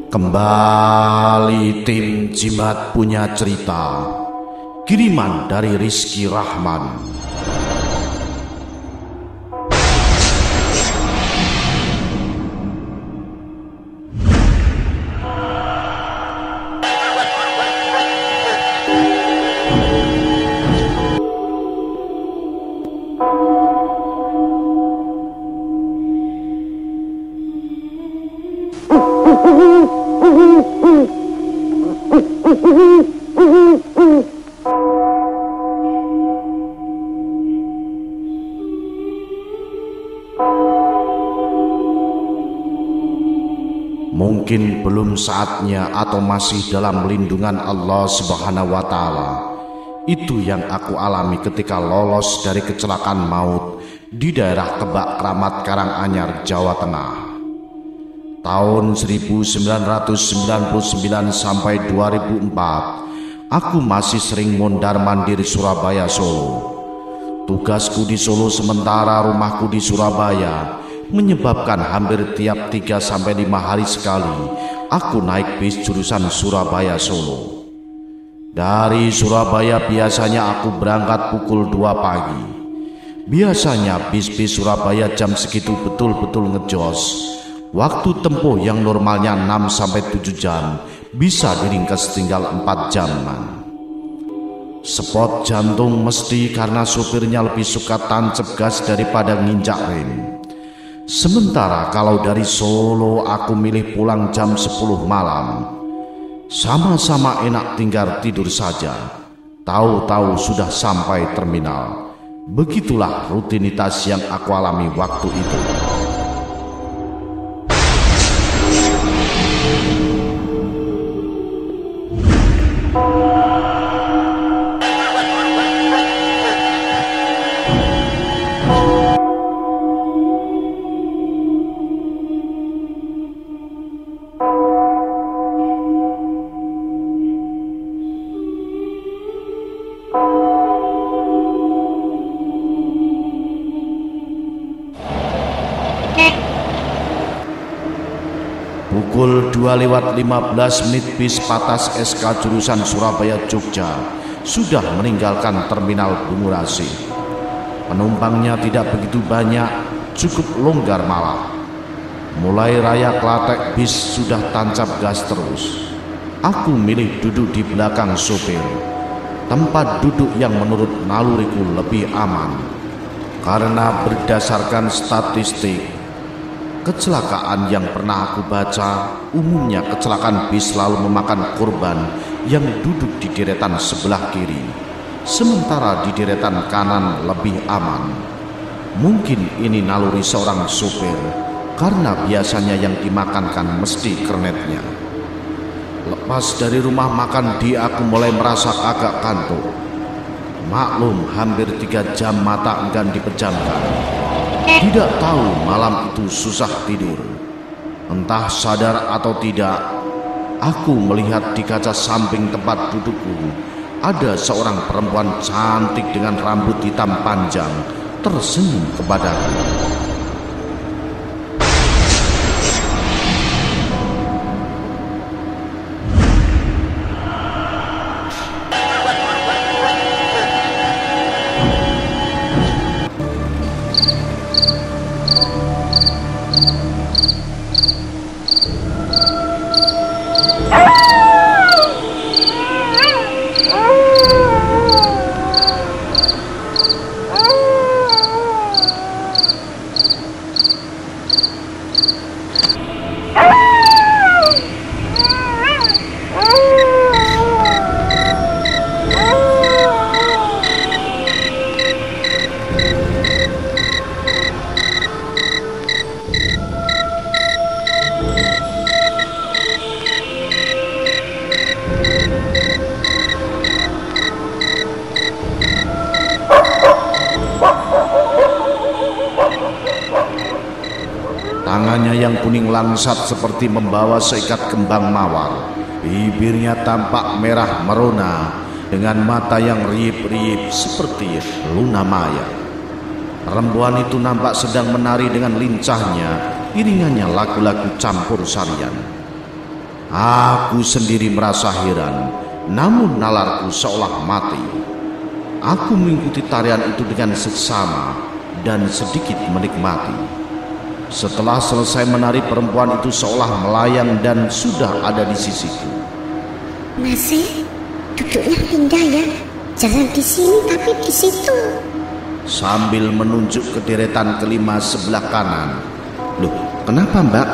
Kembali tim Jimat punya cerita. Kiriman dari Rizky Rahman. Mungkin belum saatnya atau masih dalam lindungan Allah Subhanahu wa Ta'ala. Itu yang aku alami ketika lolos dari kecelakaan maut di daerah Kebak Kramat, Karanganyar, Jawa Tengah. Tahun 1999 sampai 2004, aku masih sering mondar-mandir Surabaya Solo. Tugasku di Solo sementara rumahku di Surabaya menyebabkan hampir tiap 3-5 hari sekali aku naik bis jurusan Surabaya Solo. Dari Surabaya biasanya aku berangkat pukul 2 pagi. Biasanya bis-bis Surabaya jam segitu betul-betul ngejos. Waktu tempuh yang normalnya 6-7 jam bisa diringkas tinggal 4 jaman. Spot jantung mesti karena supirnya lebih suka tancap gas daripada nginjak rem. Sementara kalau dari Solo aku milih pulang jam 10 malam. Sama-sama enak tinggal tidur saja. Tahu-tahu sudah sampai terminal. Begitulah rutinitas yang aku alami waktu itu. Pukul 2:15 bis Patas SK jurusan Surabaya Jogja sudah meninggalkan terminal Bungurasi. Penumpangnya tidak begitu banyak, cukup longgar malah. Mulai raya Klatek bis sudah tancap gas terus. Aku milih duduk di belakang sopir, tempat duduk yang menurut naluriku lebih aman. Karena berdasarkan statistik kecelakaan yang pernah aku baca, umumnya kecelakaan bis selalu memakan korban yang duduk di deretan sebelah kiri, sementara di deretan kanan lebih aman. Mungkin ini naluri seorang sopir, karena biasanya yang dimakankan mesti kernetnya. Lepas dari rumah makan aku mulai merasa agak kantuk. Maklum hampir 3 jam mata enggan dipejamkan. Tidak tahu malam itu susah tidur. Entah sadar atau tidak, aku melihat di kaca samping tempat dudukku ada seorang perempuan cantik dengan rambut hitam panjang tersenyum kepadaku. Tangannya yang kuning langsat seperti membawa seikat kembang mawar. Bibirnya tampak merah merona dengan mata yang riip-riip seperti Luna Maya. Perempuan itu nampak sedang menari dengan lincahnya, iringannya lagu-lagu campur sarian. Aku sendiri merasa heran, namun nalarku seolah mati. Aku mengikuti tarian itu dengan seksama dan sedikit menikmati. Setelah selesai menari, perempuan itu seolah melayang dan sudah ada di sisiku. Masih duduknya pindah ya, jangan di sini tapi di situ. Sambil menunjuk ke deretan kelima sebelah kanan. Loh, kenapa Mbak?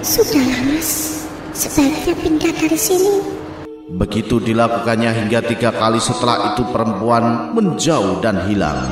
Sudahlah Mas, sebaiknya pindah dari sini. Begitu dilakukannya hingga 3 kali. Setelah itu perempuan menjauh dan hilang.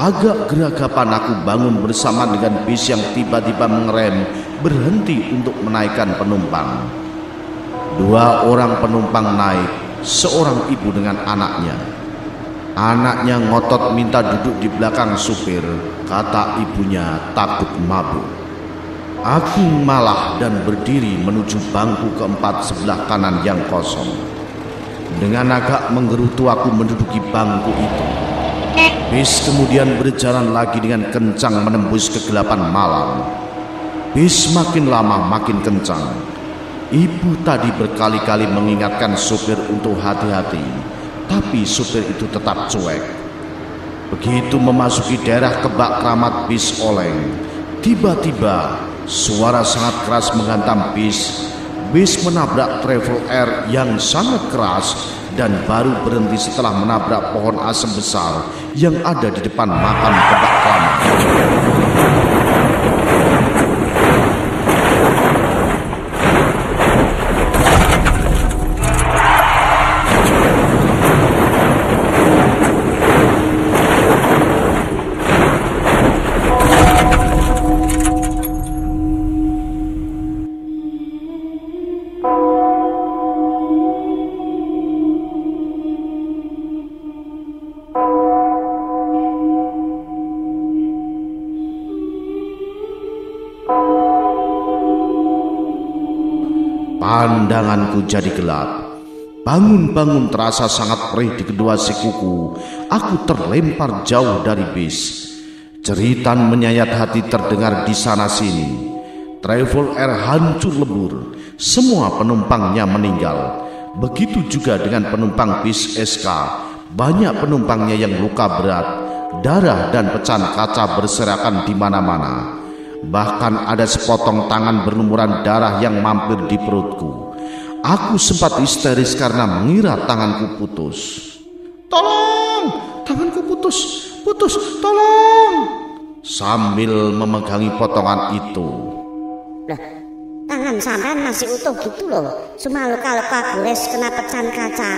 Agak geragapan aku bangun bersama dengan bis yang tiba-tiba mengerem berhenti untuk menaikkan penumpang. 2 orang penumpang naik, seorang ibu dengan anaknya. Anaknya ngotot minta duduk di belakang supir, kata ibunya takut mabuk. Aku malah dan berdiri menuju bangku keempat sebelah kanan yang kosong. Dengan agak menggerutu aku menduduki bangku itu. Bis kemudian berjalan lagi dengan kencang menembus kegelapan malam. Bis makin lama makin kencang. Ibu tadi berkali-kali mengingatkan supir untuk hati-hati, tapi supir itu tetap cuek. Begitu memasuki daerah Kebak Keramat, bis oleng. Tiba-tiba suara sangat keras menghantam bis. Bis menabrak Travel Air yang sangat keras dan baru berhenti setelah menabrak pohon asem besar yang ada di depan makam Kebak Keramat. Pandanganku jadi gelap. Bangun-bangun terasa sangat perih di kedua sikuku. Aku terlempar jauh dari bis. Jeritan menyayat hati terdengar di sana-sini. Travel Air hancur lebur. Semua penumpangnya meninggal. Begitu juga dengan penumpang bis SK. Banyak penumpangnya yang luka berat. Darah dan pecahan kaca berserakan di mana-mana. Bahkan ada sepotong tangan berlumuran darah yang mampir di perutku. Aku sempat histeris karena mengira tanganku putus. Tolong, tanganku putus, tolong. Sambil memegangi potongan itu. Loh, tangan sampean masih utuh gitu loh. Cuma luka-luka gores kena pecahan kaca.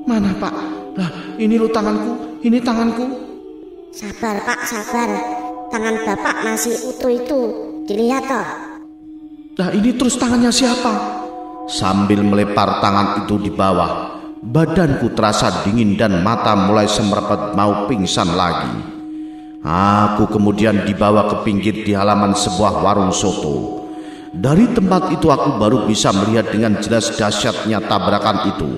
Mana Pak? Lah, ini lo tanganku, ini tanganku. Sabar Pak, sabar. Tangan Bapak masih utuh itu, dilihat toh. Nah ini terus tangannya siapa? Sambil melepar tangan itu di bawah, badanku terasa dingin dan mata mulai semerepet mau pingsan lagi. Aku kemudian dibawa ke pinggir di halaman sebuah warung soto. Dari tempat itu aku baru bisa melihat dengan jelas dahsyatnya tabrakan itu.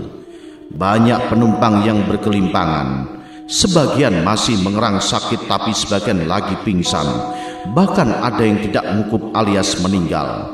Banyak penumpang yang berkelimpangan. Sebagian masih mengerang sakit tapi sebagian lagi pingsan. Bahkan ada yang tidak mengukup alias meninggal.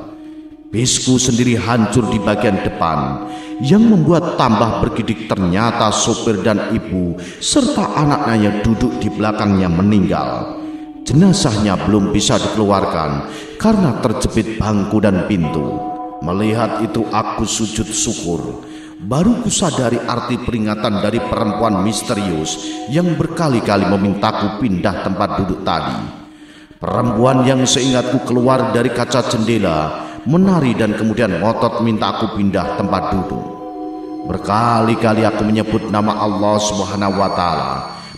Bisku sendiri hancur di bagian depan. Yang membuat tambah bergidik ternyata sopir dan ibu serta anaknya duduk di belakangnya meninggal. Jenazahnya belum bisa dikeluarkan karena terjepit bangku dan pintu. Melihat itu aku sujud syukur. Baru kusadari arti peringatan dari perempuan misterius yang berkali-kali memintaku pindah tempat duduk tadi. Perempuan yang seingatku keluar dari kaca jendela, menari dan kemudian ngotot minta aku pindah tempat duduk. Berkali-kali aku menyebut nama Allah Subhanahu wa Ta'ala.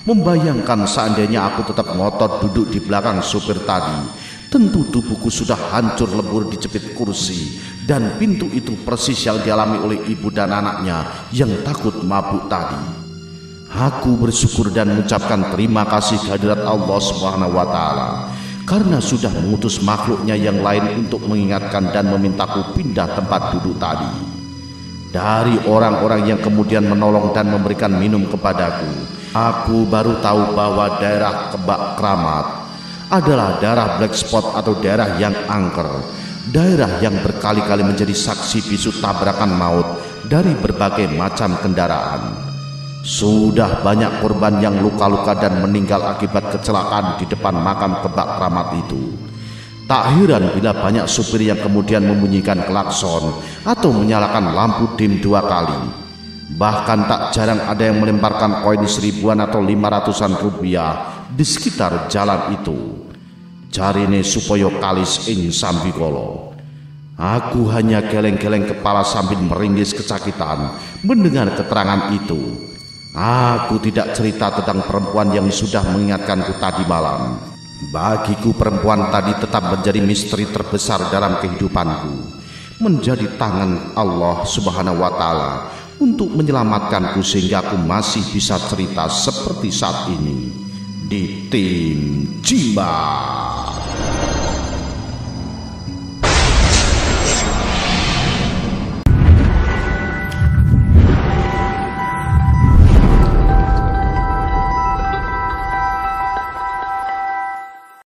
Membayangkan seandainya aku tetap ngotot duduk di belakang supir tadi, tentu tubuhku sudah hancur lebur dijepit kursi, dan pintu itu persis yang dialami oleh ibu dan anaknya yang takut mabuk tadi. Aku bersyukur dan mengucapkan terima kasih kehadirat Allah Subhanahu wa Ta'ala karena sudah mengutus makhluknya yang lain untuk mengingatkan dan memintaku pindah tempat duduk tadi. Dari orang-orang yang kemudian menolong dan memberikan minum kepadaku, aku baru tahu bahwa daerah Kebak Kramat adalah daerah black spot atau daerah yang angker, daerah yang berkali-kali menjadi saksi bisu tabrakan maut dari berbagai macam kendaraan. Sudah banyak korban yang luka-luka dan meninggal akibat kecelakaan di depan makam Kebak Kramat itu. Tak heran bila banyak supir yang kemudian membunyikan klakson atau menyalakan lampu dim 2 kali. Bahkan tak jarang ada yang melemparkan koin 1000-an atau 500-an rupiah di sekitar jalan itu. Jarine supaya kalis ing sambikala. Aku hanya geleng-geleng kepala sambil meringis kesakitan mendengar keterangan itu. Aku tidak cerita tentang perempuan yang sudah mengingatkanku tadi malam. Bagiku perempuan tadi tetap menjadi misteri terbesar dalam kehidupanku, menjadi tangan Allah Subhanahu wa Ta'ala untuk menyelamatkanku sehingga aku masih bisa cerita seperti saat ini di Tim Jimba.